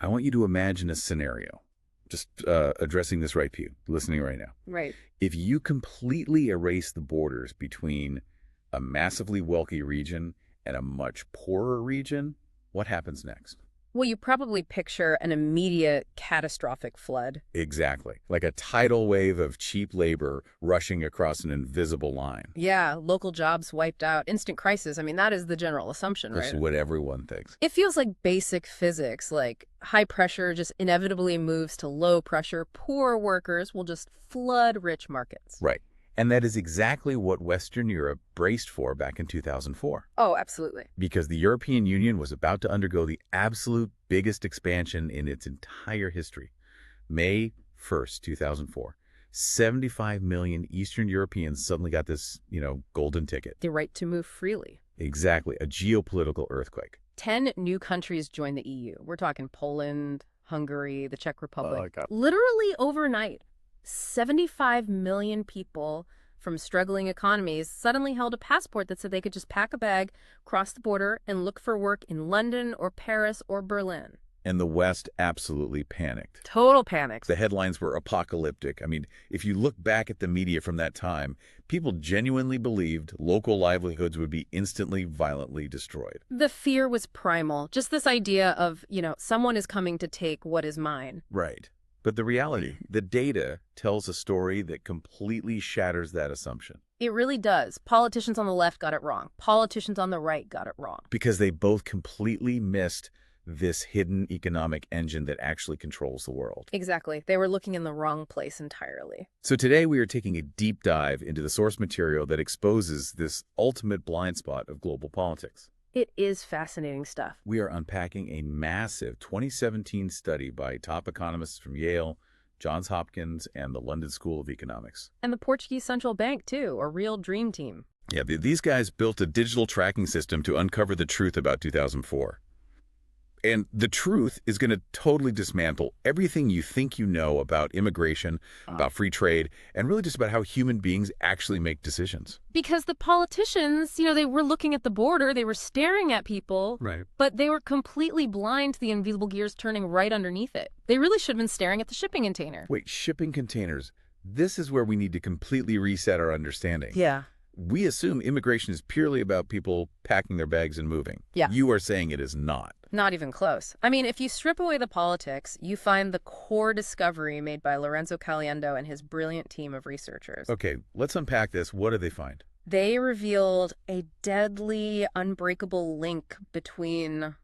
I want you to imagine a scenario. Just addressing this right to you, listening right now. Right. If you completely erase the borders between a massively wealthy region and a much poorer region, what happens next? Well, you probably picture an immediate catastrophic flood. Exactly. Like a tidal wave of cheap labor rushing across an invisible line. Yeah, local jobs wiped out, instant crisis. I mean, that is the general assumption, That's right? what everyone thinks. It feels like basic physics, like high pressure just inevitably moves to low pressure. Poor workers will just flood rich markets. Right. And that is exactly what Western Europe braced for back in 2004. Oh, absolutely. Because the European Union was about to undergo the absolute biggest expansion in its entire history. May 1st, 2004, 75 million Eastern Europeans suddenly got this, golden ticket. The right to move freely. Exactly, a geopolitical earthquake. 10 new countries joined the EU. We're talking Poland, Hungary, the Czech Republic. God. Literally overnight, 75 million people from struggling economies suddenly held a passport that said they could just pack a bag, cross the border, and look for work in London or Paris or Berlin. And the West absolutely panicked. Total panic. The headlines were apocalyptic. I mean, if you look back at the media from that time, people genuinely believed local livelihoods would be instantly, violently destroyed. The fear was primal. Just this idea of, someone is coming to take what is mine. Right. But the reality, the data tells a story that completely shatters that assumption. It really does. Politicians on the left got it wrong. Politicians on the right got it wrong. Because they both completely missed this hidden economic engine that actually controls the world. Exactly. They were looking in the wrong place entirely. So today we are taking a deep dive into the source material that exposes this ultimate blind spot of global politics. It is fascinating stuff. We are unpacking a massive 2017 study by top economists from Yale, Johns Hopkins, and the London School of Economics. And the Portuguese Central Bank, too, a real dream team. Yeah, these guys built a digital tracking system to uncover the truth about 2004. And the truth is going to totally dismantle everything you think you know about immigration, about free trade, and really just about how human beings actually make decisions. Because the politicians, they were looking at the border, they were staring at people, Right. but they were completely blind to the invisible gears turning right underneath it. They really should have been staring at the shipping container. Wait, shipping containers. This is where we need to completely reset our understanding. Yeah. We assume immigration is purely about people packing their bags and moving. Yeah. You are saying it is not. Not even close. I mean, if you strip away the politics, you find the core discovery made by Lorenzo Caliendo and his brilliant team of researchers. Okay, let's unpack this. What did they find? They revealed a deadly, unbreakable link between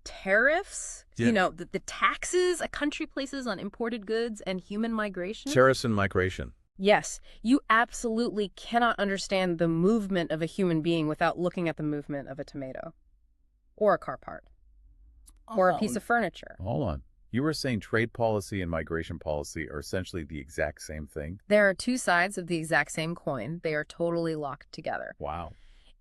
tariffs, Yeah. the taxes a country places on imported goods, and human migration. Tariffs and migration. Yes, you absolutely cannot understand the movement of a human being without looking at the movement of a tomato. Or a car part. Or a piece of furniture. Hold on. You were saying trade policy and migration policy are essentially the exact same thing? There are two sides of the exact same coin. They are totally locked together. Wow.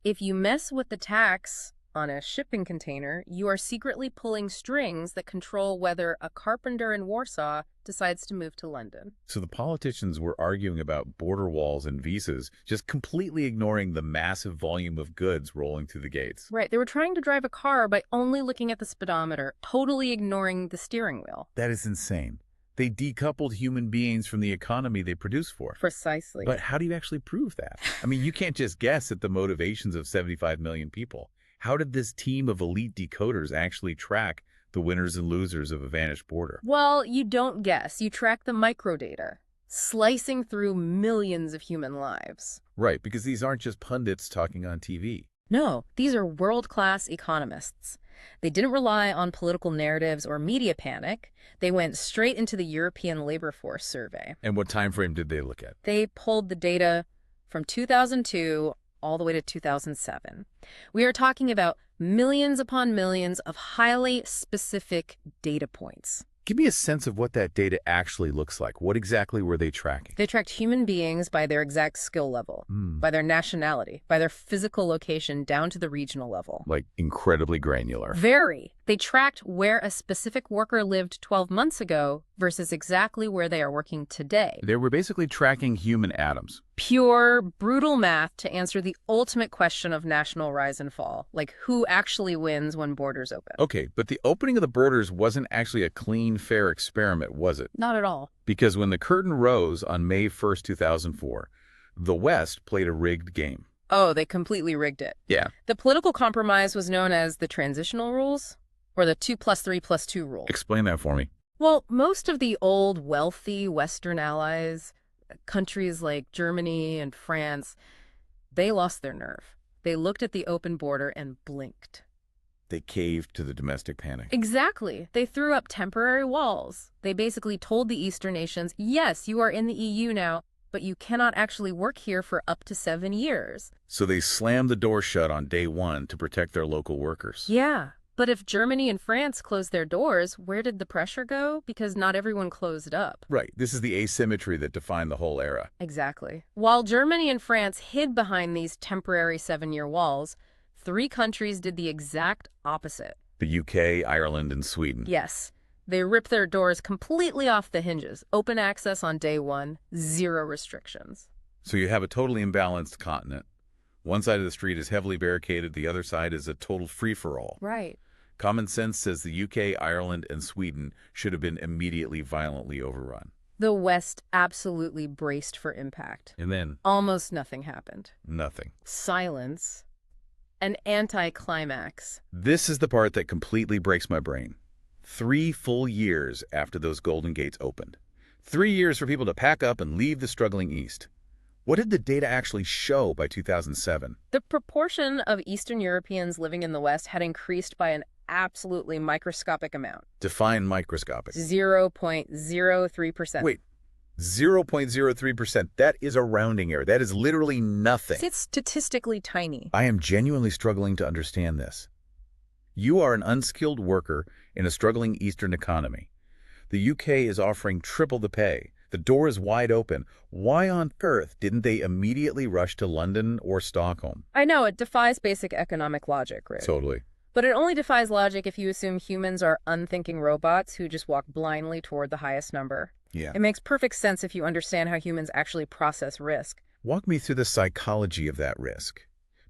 If you mess with the tax on a shipping container, you are secretly pulling strings that control whether a carpenter in Warsaw decides to move to London. So the politicians were arguing about border walls and visas, just completely ignoring the massive volume of goods rolling through the gates. Right. They were trying to drive a car by only looking at the speedometer, totally ignoring the steering wheel. That is insane. They decoupled human beings from the economy they produce for. Precisely. But how do you actually prove that? I mean, you can't just guess at the motivations of 75 million people. How did this team of elite decoders actually track the winners and losers of a vanished border? Well, you don't guess. You track the microdata, slicing through millions of human lives. Right, because these aren't just pundits talking on TV. No, these are world-class economists. They didn't rely on political narratives or media panic. They went straight into the European labor force survey. And what time frame did they look at? They pulled the data from 2002 all the way to 2007. We are talking about millions upon millions of highly specific data points. Give me a sense of what that data actually looks like. What exactly were they tracking? They tracked human beings by their exact skill level, by their nationality, by their physical location down to the regional level. Like incredibly granular. Very. They tracked where a specific worker lived 12 months ago versus exactly where they are working today. They were basically tracking human atoms. Pure, brutal math to answer the ultimate question of national rise and fall, like who actually wins when borders open. Okay, but the opening of the borders wasn't actually a clean, fair experiment, was it? Not at all. Because when the curtain rose on May 1st, 2004, the West played a rigged game. Oh, they completely rigged it. Yeah. The political compromise was known as the transitional rules, or the 2+3+2 rule. Explain that for me. Well, most of the old, wealthy Western allies, countries like Germany and France, they lost their nerve. They looked at the open border and blinked. They caved to the domestic panic. Exactly. They threw up temporary walls. They basically told the Eastern nations, yes, you are in the EU now, but you cannot actually work here for up to 7 years. So they slammed the door shut on day one to protect their local workers. Yeah. But if Germany and France closed their doors, where did the pressure go? Because not everyone closed up. Right. This is the asymmetry that defined the whole era. Exactly. While Germany and France hid behind these temporary 7-year walls, 3 countries did the exact opposite. The UK, Ireland, and Sweden. Yes. They ripped their doors completely off the hinges. Open access on day 1, 0 restrictions. So you have a totally imbalanced continent. One side of the street is heavily barricaded, the other side is a total free-for-all. Right. Common sense says the UK, Ireland, and Sweden should have been immediately violently overrun. The West absolutely braced for impact. And then Almost nothing happened. nothing. Silence. An anticlimax. This is the part that completely breaks my brain. 3 full years after those Golden Gates opened. 3 years for people to pack up and leave the struggling East. What did the data actually show by 2007? The proportion of Eastern Europeans living in the West had increased by an absolutely microscopic amount. Define microscopic. 0.03%. Wait, 0.03%. That is a rounding error. That is literally nothing. It's statistically tiny. I am genuinely struggling to understand this. You are an unskilled worker in a struggling Eastern economy. The UK is offering triple the pay. The door is wide open. Why on earth didn't they immediately rush to London or Stockholm? I know, it defies basic economic logic, right? Totally. But it only defies logic if you assume humans are unthinking robots who just walk blindly toward the highest number. Yeah. It makes perfect sense if you understand how humans actually process risk. Walk me through the psychology of that risk.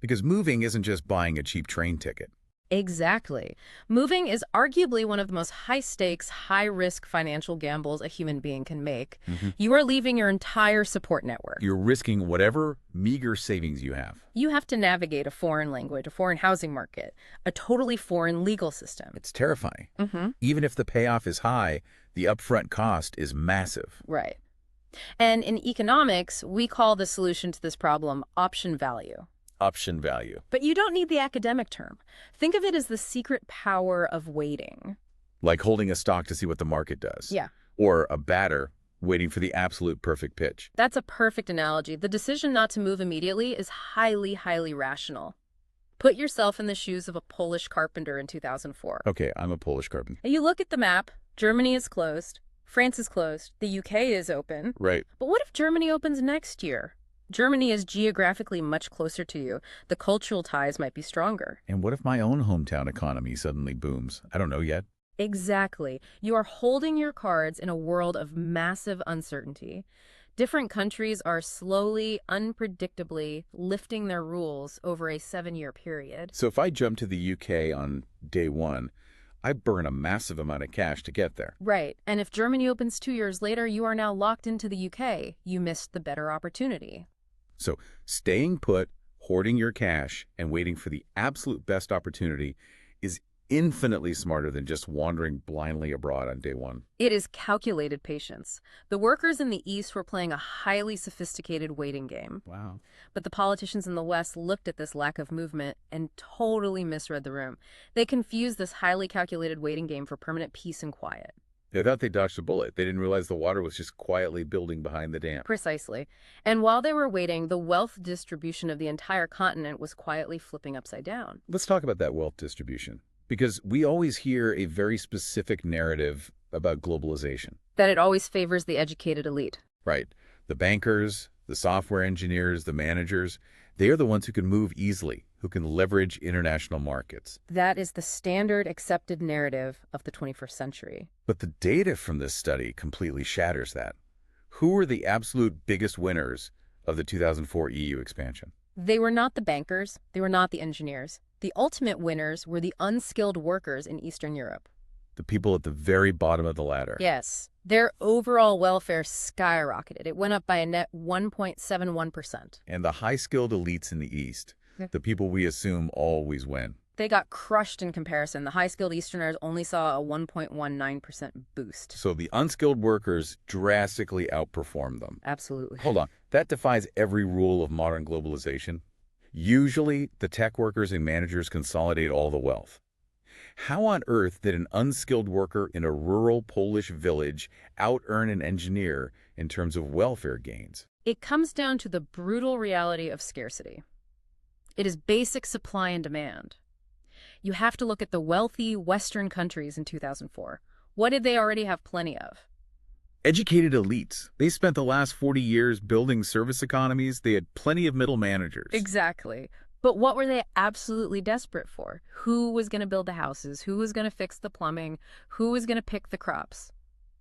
Because moving isn't just buying a cheap train ticket. Exactly. Moving is arguably one of the most high-stakes, high-risk financial gambles a human being can make. You are leaving your entire support network. You're risking whatever meager savings you have. You have to navigate a foreign language, a foreign housing market, a totally foreign legal system. It's terrifying. Even if the payoff is high, the upfront cost is massive. Right. And in economics, we call the solution to this problem option value. Option value. But you don't need the academic term. Think of it as the secret power of waiting. Like holding a stock to see what the market does. Yeah. Or a batter waiting for the absolute perfect pitch. That's a perfect analogy. The decision not to move immediately is highly, highly rational. Put yourself in the shoes of a Polish carpenter in 2004. Okay, I'm a Polish carpenter. And you look at the map, Germany is closed, France is closed, the UK is open. Right. But what if Germany opens next year? Germany is geographically much closer to you. The cultural ties might be stronger. And what if my own hometown economy suddenly booms? I don't know yet. Exactly. You are holding your cards in a world of massive uncertainty. Different countries are slowly, unpredictably lifting their rules over a 7-year period. So if I jump to the UK on day one, I burn a massive amount of cash to get there. Right. And if Germany opens 2 years later, you are now locked into the UK. You missed the better opportunity. So staying put, hoarding your cash, and waiting for the absolute best opportunity is infinitely smarter than just wandering blindly abroad on day one. It is calculated patience. The workers in the East were playing a highly sophisticated waiting game. Wow. But the politicians in the West looked at this lack of movement and totally misread the room. They confused this highly calculated waiting game for permanent peace and quiet. They thought they dodged a bullet. They didn't realize the water was just quietly building behind the dam. Precisely. And while they were waiting, the wealth distribution of the entire continent was quietly flipping upside down. Let's talk about that wealth distribution. Because we always hear a very specific narrative about globalization. That it always favors the educated elite. Right. The bankers, the software engineers, the managers, they are the ones who can move easily, who can leverage international markets. That is the standard accepted narrative of the 21st century. But the data from this study completely shatters that. Who were the absolute biggest winners of the 2004 EU expansion? They were not the bankers. They were not the engineers. The ultimate winners were the unskilled workers in Eastern Europe. The people at the very bottom of the ladder. Yes. Their overall welfare skyrocketed. It went up by a net 1.71%. And the high-skilled elites in the East, the people we assume always win. They got crushed in comparison. The high-skilled Easterners only saw a 1.19% boost. So the unskilled workers drastically outperformed them. Absolutely. Hold on. That defies every rule of modern globalization. Usually, the tech workers and managers consolidate all the wealth. How on earth did an unskilled worker in a rural Polish village out-earn an engineer in terms of welfare gains? It comes down to the brutal reality of scarcity. It is basic supply and demand. You have to look at the wealthy Western countries in 2004. What did they already have plenty of? Educated elites. They spent the last 40 years building service economies. They had plenty of middle managers. Exactly. But what were they absolutely desperate for? Who was going to build the houses? Who was going to fix the plumbing? Who was going to pick the crops?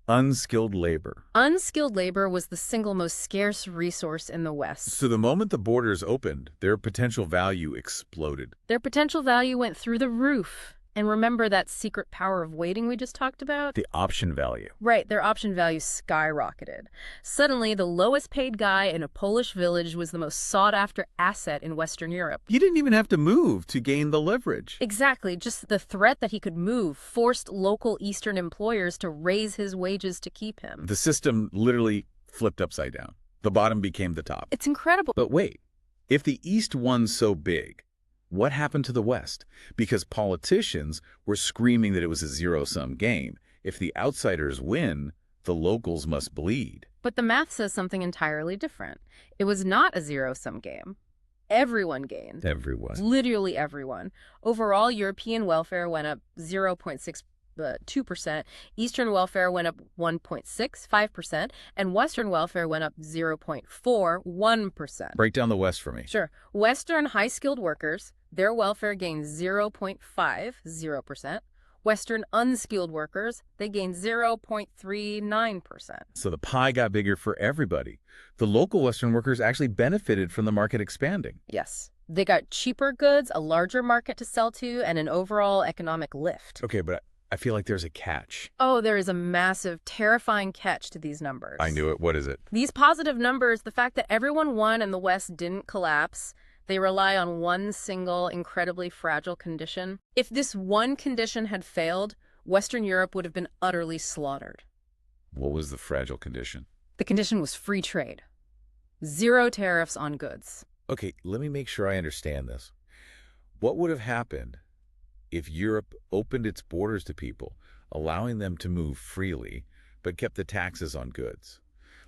Unskilled labor. Unskilled labor was the single most scarce resource in the West. So the moment the borders opened, their potential value exploded. Their potential value went through the roof. And remember that secret power of waiting we just talked about? The option value. Right, their option value skyrocketed. Suddenly, the lowest paid guy in a Polish village was the most sought-after asset in Western Europe. You didn't even have to move to gain the leverage. Exactly, just the threat that he could move forced local Eastern employers to raise his wages to keep him. The system literally flipped upside down. The bottom became the top. It's incredible. But wait, if the East won so big, what happened to the West? Because politicians were screaming that it was a zero-sum game. If the outsiders win, the locals must bleed. But the math says something entirely different. It was not a zero-sum game. Everyone gained. Everyone. Literally everyone. Overall, European welfare went up 0.62%, Eastern welfare went up 1.65%, and Western welfare went up 0.41%. Break down the West for me. Sure. Western high-skilled workers, their welfare gained 0.50%. Western unskilled workers, they gained 0.39%. So the pie got bigger for everybody. The local Western workers actually benefited from the market expanding. Yes. They got cheaper goods, a larger market to sell to, and an overall economic lift. Okay, but I feel like there's a catch. Oh, there is a massive, terrifying catch to these numbers. I knew it. What is it? These positive numbers, the fact that everyone won and the West didn't collapse, they rely on one single, incredibly fragile condition. If this one condition had failed, Western Europe would have been utterly slaughtered. What was the fragile condition? The condition was free trade. Zero tariffs on goods. Okay, let me make sure I understand this. What would have happened if Europe opened its borders to people, allowing them to move freely, but kept the taxes on goods?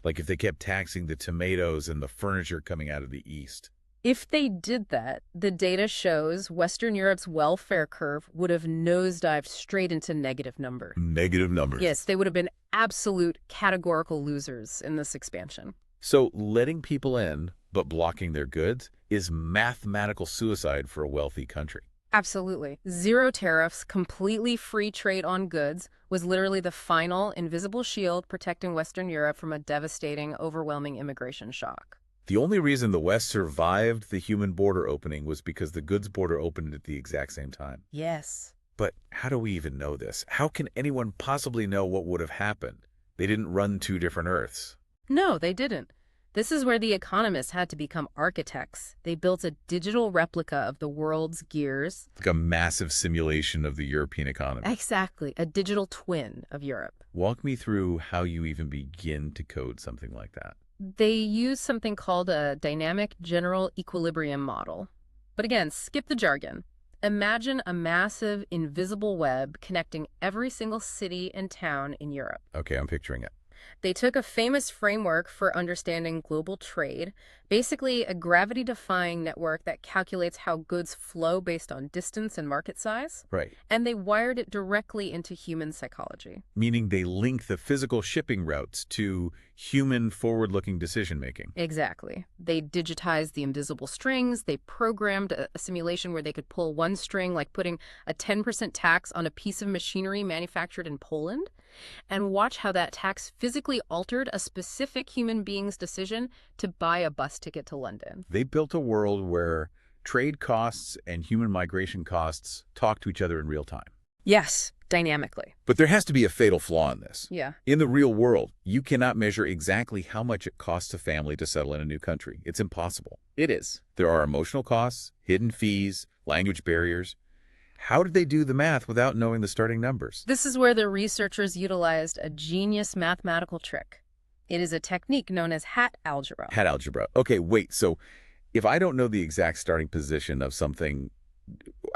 Like if they kept taxing the tomatoes and the furniture coming out of the East. If they did that, the data shows Western Europe's welfare curve would have nosedived straight into negative numbers. Negative numbers. Yes, they would have been absolute categorical losers in this expansion. So letting people in, but blocking their goods, is mathematical suicide for a wealthy country. Absolutely. Zero tariffs, completely free trade on goods was literally the final invisible shield protecting Western Europe from a devastating, overwhelming immigration shock. The only reason the West survived the human border opening was because the goods border opened at the exact same time. Yes. But how do we even know this? How can anyone possibly know what would have happened? They didn't run two different Earths. No, they didn't. This is where the economists had to become architects. They built a digital replica of the world's gears. Like a massive simulation of the European economy. Exactly, a digital twin of Europe. Walk me through how you even begin to code something like that. They use something called a dynamic general equilibrium model. But again, skip the jargon. Imagine a massive invisible web connecting every single city and town in Europe. Okay, I'm picturing it. They took a famous framework for understanding global trade, basically a gravity-defying network that calculates how goods flow based on distance and market size, Right. and they wired it directly into human psychology. Meaning they link the physical shipping routes to human forward-looking decision-making. Exactly. They digitized the invisible strings. They programmed a simulation where they could pull one string, like putting a 10% tax on a piece of machinery manufactured in Poland, and watch how that tax physically altered a specific human being's decision to buy a bus ticket to London. They built a world where trade costs and human migration costs talk to each other in real time. Yes, dynamically. But there has to be a fatal flaw in this. Yeah. In the real world, you cannot measure exactly how much it costs a family to settle in a new country. It's impossible. It is. There are emotional costs, hidden fees, language barriers. How did they do the math without knowing the starting numbers? This is where the researchers utilized a genius mathematical trick. It is a technique known as hat algebra. Hat algebra. Okay, wait. So if I don't know the exact starting position of something,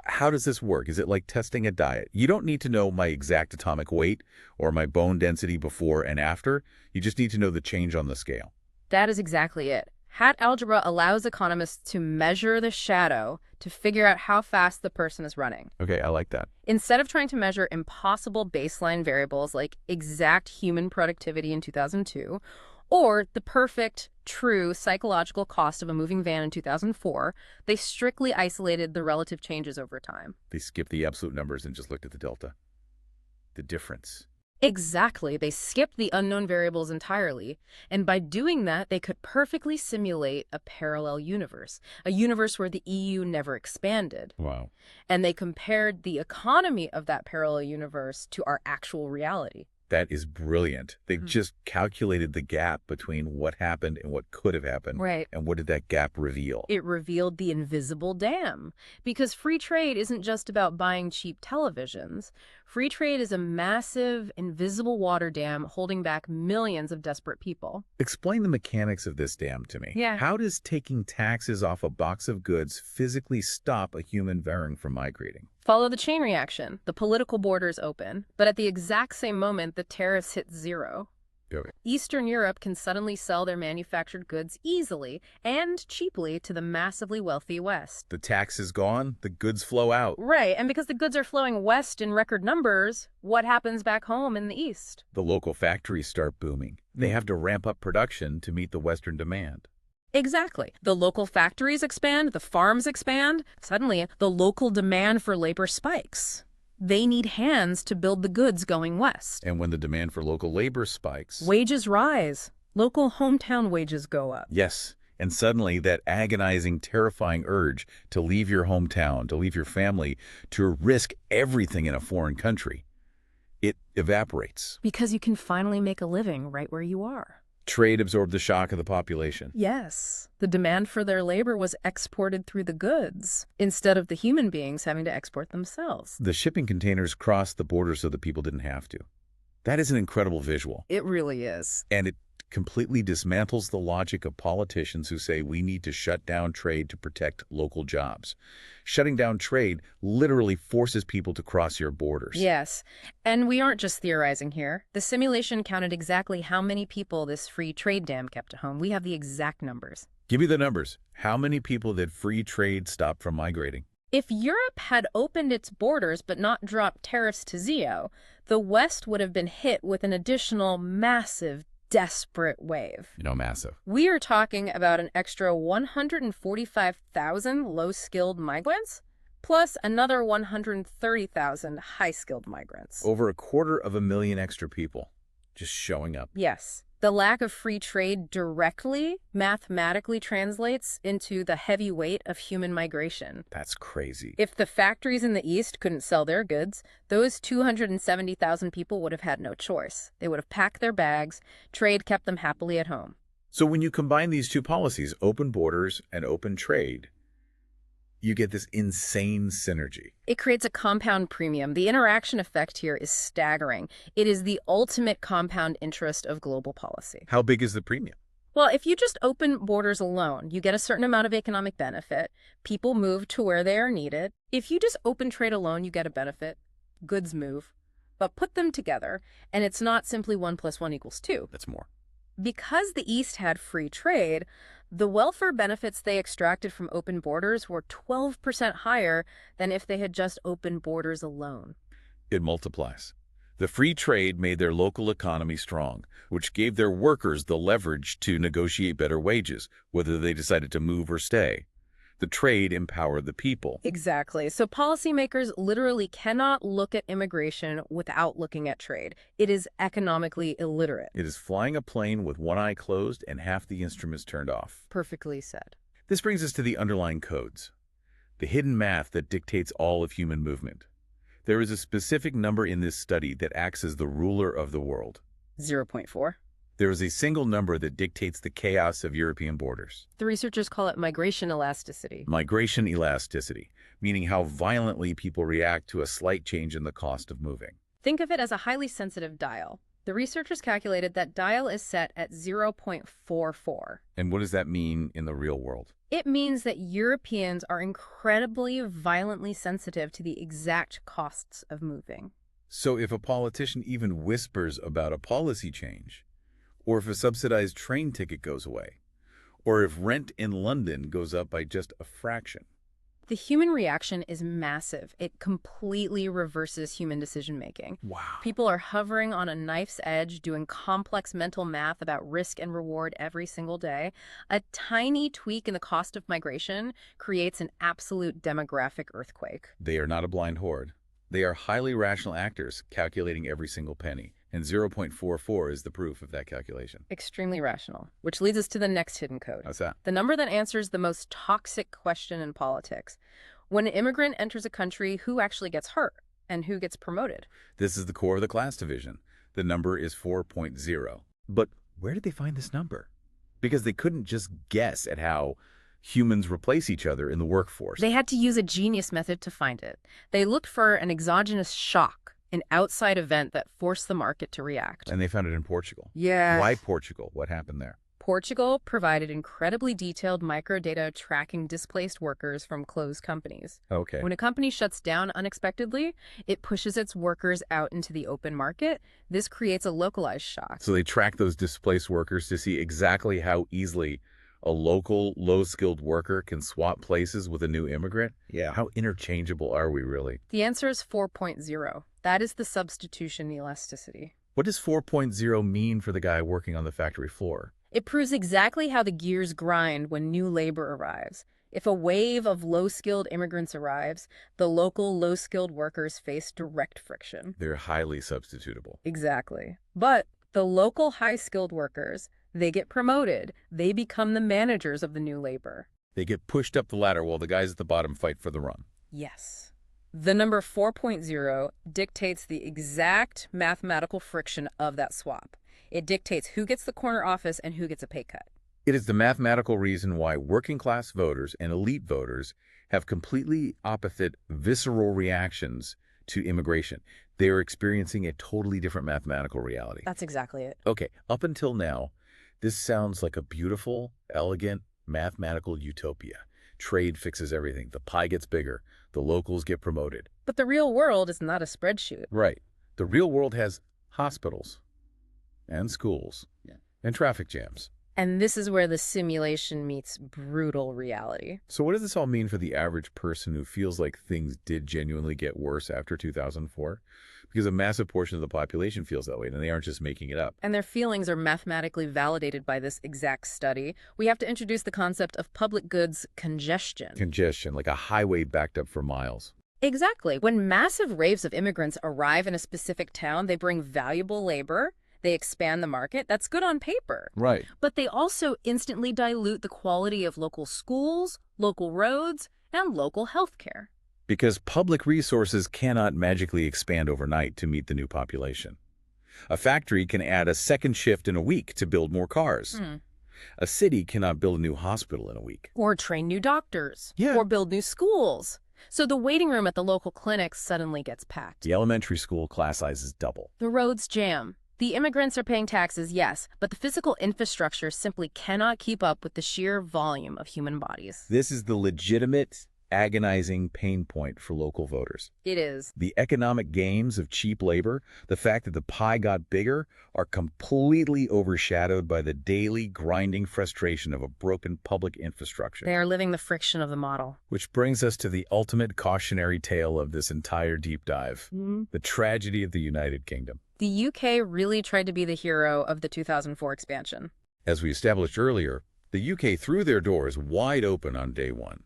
how does this work? Is it like testing a diet? You don't need to know my exact atomic weight or my bone density before and after. You just need to know the change on the scale. That is exactly it. Hat algebra allows economists to measure the shadow to figure out how fast the person is running. Okay, I like that. Instead of trying to measure impossible baseline variables like exact human productivity in 2002, or the perfect, true psychological cost of a moving van in 2004, they strictly isolated the relative changes over time. They skipped the absolute numbers and just looked at the delta. The difference. Exactly. They skipped the unknown variables entirely, and by doing that, they could perfectly simulate a parallel universe, a universe where the EU never expanded. Wow. And they compared the economy of that parallel universe to our actual reality. That is brilliant. They just calculated the gap between what happened and what could have happened. Right. And what did that gap reveal? It revealed the invisible dam. Because free trade isn't just about buying cheap televisions. Free trade is a massive, invisible water dam holding back millions of desperate people. Explain the mechanics of this dam to me. Yeah. How does taking taxes off a box of goods physically stop a human bearing from migrating? Follow the chain reaction. The political borders open, but at the exact same moment, the tariffs hit zero. Okay. Eastern Europe can suddenly sell their manufactured goods easily and cheaply to the massively wealthy West. The tax is gone, the goods flow out. Right, and because the goods are flowing west in record numbers, what happens back home in the East? The local factories start booming. They have to ramp up production to meet the Western demand. Exactly. The local factories expand, the farms expand. Suddenly, the local demand for labor spikes. They need hands to build the goods going west. And when the demand for local labor spikes... Wages rise. Local hometown wages go up. Yes. And suddenly that agonizing, terrifying urge to leave your hometown, to leave your family, to risk everything in a foreign country, it evaporates. Because you can finally make a living right where you are. Trade absorbed the shock of the population. Yes. The demand for their labor was exported through the goods, instead of the human beings having to export themselves. The shipping containers crossed the border so the people didn't have to. That is an incredible visual. It really is. And it completely dismantles the logic of politicians who say we need to shut down trade to protect local jobs. Shutting down trade literally forces people to cross your borders. Yes. And we aren't just theorizing here. The simulation counted exactly how many people this free trade dam kept at home. We have the exact numbers. Give me the numbers. How many people did free trade stop from migrating? If Europe had opened its borders but not dropped tariffs to zero, the West would have been hit with an additional massive, desperate wave. Massive. We are talking about an extra 145,000 low-skilled migrants, plus another 130,000 high-skilled migrants. Over 250,000 extra people just showing up. Yes. The lack of free trade directly, mathematically translates into the heavy weight of human migration. That's crazy. If the factories in the East couldn't sell their goods, those 270,000 people would have had no choice. They would have packed their bags. Trade kept them happily at home. So when you combine these two policies, open borders and open trade, you get this insane synergy. It creates a compound premium. The interaction effect here is staggering. It is the ultimate compound interest of global policy. How big is the premium? Well, if you just open borders alone, you get a certain amount of economic benefit. People move to where they are needed. If you just open trade alone, you get a benefit. Goods move. But put them together, and it's not simply 1 + 1 = 2. That's more. Because the East had free trade, the welfare benefits they extracted from open borders were 12% higher than if they had just opened borders alone. It multiplies. The free trade made their local economy strong, which gave their workers the leverage to negotiate better wages, whether they decided to move or stay. The trade empowered the people. Exactly. So policymakers literally cannot look at immigration without looking at trade. It is economically illiterate. It is flying a plane with one eye closed and half the instruments turned off. Perfectly said. This brings us to the underlying codes, the hidden math that dictates all of human movement. There is a specific number in this study that acts as the ruler of the world. 0.4. There is a single number that dictates the chaos of European borders. The researchers call it migration elasticity. Migration elasticity, meaning how violently people react to a slight change in the cost of moving. Think of it as a highly sensitive dial. The researchers calculated that dial is set at 0.44. And what does that mean in the real world? It means that Europeans are incredibly violently sensitive to the exact costs of moving. So if a politician even whispers about a policy change, or if a subsidized train ticket goes away, or if rent in London goes up by just a fraction. The human reaction is massive. It completely reverses human decision-making. Wow. People are hovering on a knife's edge, doing complex mental math about risk and reward every single day. A tiny tweak in the cost of migration creates an absolute demographic earthquake. They are not a blind horde. They are highly rational actors calculating every single penny. And 0.44 is the proof of that calculation. Extremely rational, which leads us to the next hidden code. How's that? The number that answers the most toxic question in politics. When an immigrant enters a country, who actually gets hurt and who gets promoted? This is the core of the class division. The number is 4.0. But where did they find this number? Because they couldn't just guess at how humans replace each other in the workforce. They had to use a genius method to find it. They looked for an exogenous shock, an outside event that forced the market to react. And they found it in Portugal. Yeah. Why Portugal? What happened there? Portugal provided incredibly detailed microdata tracking displaced workers from closed companies. Okay. When a company shuts down unexpectedly, it pushes its workers out into the open market. This creates a localized shock. So they track those displaced workers to see exactly how easily a local low-skilled worker can swap places with a new immigrant? Yeah. How interchangeable are we really? The answer is 4.0. That is the substitution elasticity. What does 4.0 mean for the guy working on the factory floor? It proves exactly how the gears grind when new labor arrives. If a wave of low-skilled immigrants arrives, the local low-skilled workers face direct friction. They're highly substitutable. Exactly. But the local high-skilled workers, they get promoted. They become the managers of the new labor. They get pushed up the ladder while the guys at the bottom fight for the run. Yes. The number 4.0 dictates the exact mathematical friction of that swap. It dictates who gets the corner office and who gets a pay cut. It is the mathematical reason why working-class voters and elite voters have completely opposite visceral reactions to immigration. They are experiencing a totally different mathematical reality. That's exactly it. Okay, up until now, this sounds like a beautiful, elegant, mathematical utopia. Trade fixes everything. The pie gets bigger. The locals get promoted. But the real world is not a spreadsheet. Right. The real world has hospitals and schools and traffic jams. And this is where the simulation meets brutal reality. So what does this all mean for the average person who feels like things did genuinely get worse after 2004? Because a massive portion of the population feels that way, and they aren't just making it up. And their feelings are mathematically validated by this exact study. We have to introduce the concept of public goods congestion. Congestion, like a highway backed up for miles. Exactly. When massive waves of immigrants arrive in a specific town, they bring valuable labor. They expand the market. That's good on paper. Right. But they also instantly dilute the quality of local schools, local roads, and local health care. Because public resources cannot magically expand overnight to meet the new population. A factory can add a second shift in a week to build more cars. A city cannot build a new hospital in a week. Or train new doctors. Yeah. Or build new schools. So the waiting room at the local clinic suddenly gets packed. The elementary school class sizes double. The roads jam. The immigrants are paying taxes, yes, but the physical infrastructure simply cannot keep up with the sheer volume of human bodies. This is the legitimate agonizing pain point for local voters. It is. The economic gains of cheap labor, the fact that the pie got bigger, are completely overshadowed by the daily grinding frustration of a broken public infrastructure. They are living the friction of the model. Which brings us to the ultimate cautionary tale of this entire deep dive, the tragedy of the United Kingdom. The UK really tried to be the hero of the 2004 expansion. As we established earlier, the UK threw their doors wide open on day one.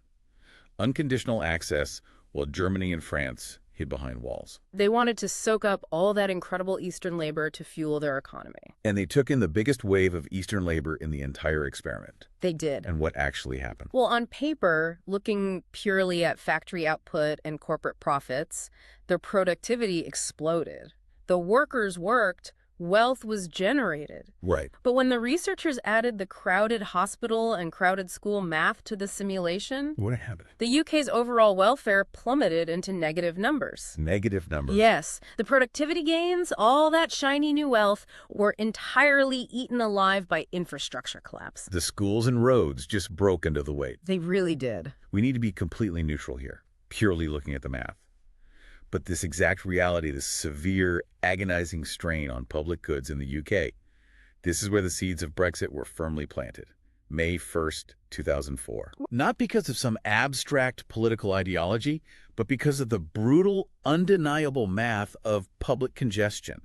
Unconditional access, while Germany and France hid behind walls. They wanted to soak up all that incredible Eastern labor to fuel their economy. And they took in the biggest wave of Eastern labor in the entire experiment. They did. And what actually happened? Well, on paper, looking purely at factory output and corporate profits, their productivity exploded. The workers worked, wealth was generated. Right. But when the researchers added the crowded hospital and crowded school math to the simulation, What happened? the UK's overall welfare plummeted into negative numbers. Negative numbers. Yes, the productivity gains, all that shiny new wealth, were entirely eaten alive by infrastructure collapse. The schools and roads just broke under the weight. They really did. We need to be completely neutral here, purely looking at the math. But this exact reality, this severe, agonizing strain on public goods in the UK, this is where the seeds of Brexit were firmly planted. May 1st, 2004. Not because of some abstract political ideology, but because of the brutal, undeniable math of public congestion.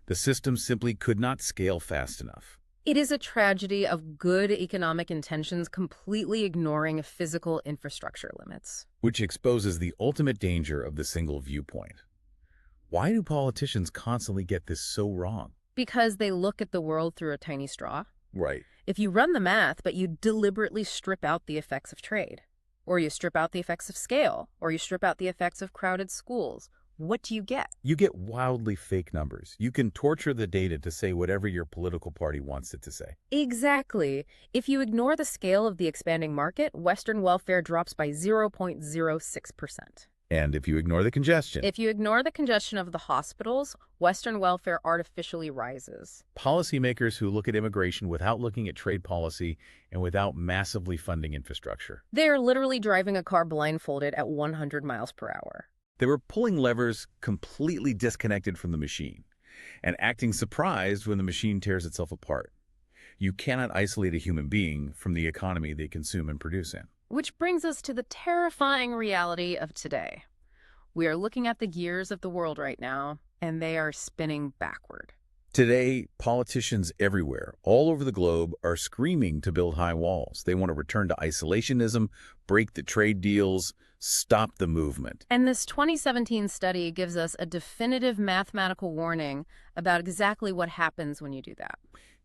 The system simply could not scale fast enough. It is a tragedy of good economic intentions completely ignoring physical infrastructure limits. Which exposes the ultimate danger of the single viewpoint. Why do politicians constantly get this so wrong? Because they look at the world through a tiny straw. Right. If you run the math, but you deliberately strip out the effects of trade, or you strip out the effects of scale, or you strip out the effects of crowded schools, what do you get? You get wildly fake numbers. You can torture the data to say whatever your political party wants it to say. Exactly. If you ignore the scale of the expanding market, Western welfare drops by 0.06%. And if you ignore the congestion, If you ignore the congestion of the hospitals, Western welfare artificially rises. policymakers who look at immigration without looking at trade policy and without massively funding infrastructure. They are literally driving a car blindfolded at 100 miles per hour. They were pulling levers completely disconnected from the machine and acting surprised when the machine tears itself apart. You cannot isolate a human being from the economy they consume and produce in. Which brings us to the terrifying reality of today. We are looking at the gears of the world right now, and they are spinning backward. Today, politicians everywhere, all over the globe, are screaming to build high walls. They want to return to isolationism, break the trade deals, stop the movement. And this 2017 study gives us a definitive mathematical warning about exactly what happens when you do that.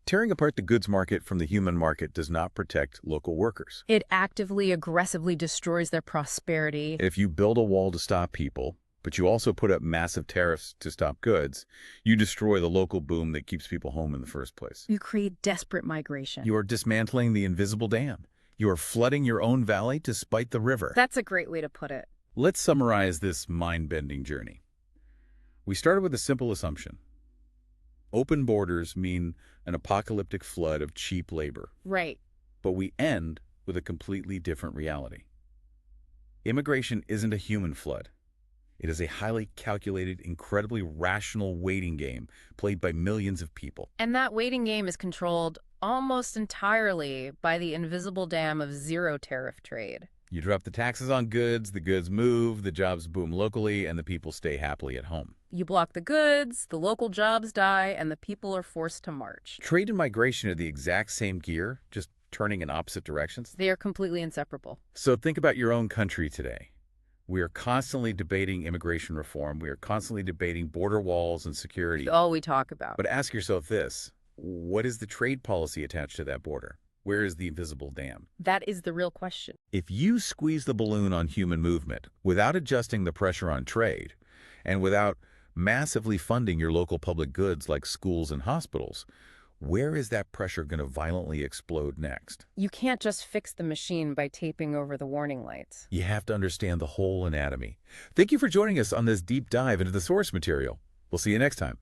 Tearing apart the goods market from the human market does not protect local workers. It actively, aggressively destroys their prosperity. If you build a wall to stop people, but you also put up massive tariffs to stop goods, you destroy the local boom that keeps people home in the first place. You create desperate migration. You are dismantling the invisible dam. You are flooding your own valley to spite the river. That's a great way to put it. Let's summarize this mind-bending journey. We started with a simple assumption. Open borders mean an apocalyptic flood of cheap labor. Right. But we end with a completely different reality. Immigration isn't a human flood. It is a highly calculated, incredibly rational waiting game played by millions of people. And that waiting game is controlled almost entirely by the invisible dam of zero tariff trade. You drop the taxes on goods, the goods move, the jobs boom locally, and the people stay happily at home. You block the goods, the local jobs die, and the people are forced to march. Trade and migration are the exact same gear, just turning in opposite directions. They are completely inseparable. So think about your own country today. We are constantly debating immigration reform. We are constantly debating border walls and security. It's all we talk about. But ask yourself this, what is the trade policy attached to that border? Where is the invisible dam? That is the real question. If you squeeze the balloon on human movement without adjusting the pressure on trade and without massively funding your local public goods like schools and hospitals, where is that pressure going to violently explode next? You can't just fix the machine by taping over the warning lights. You have to understand the whole anatomy. Thank you for joining us on this deep dive into the source material. We'll see you next time.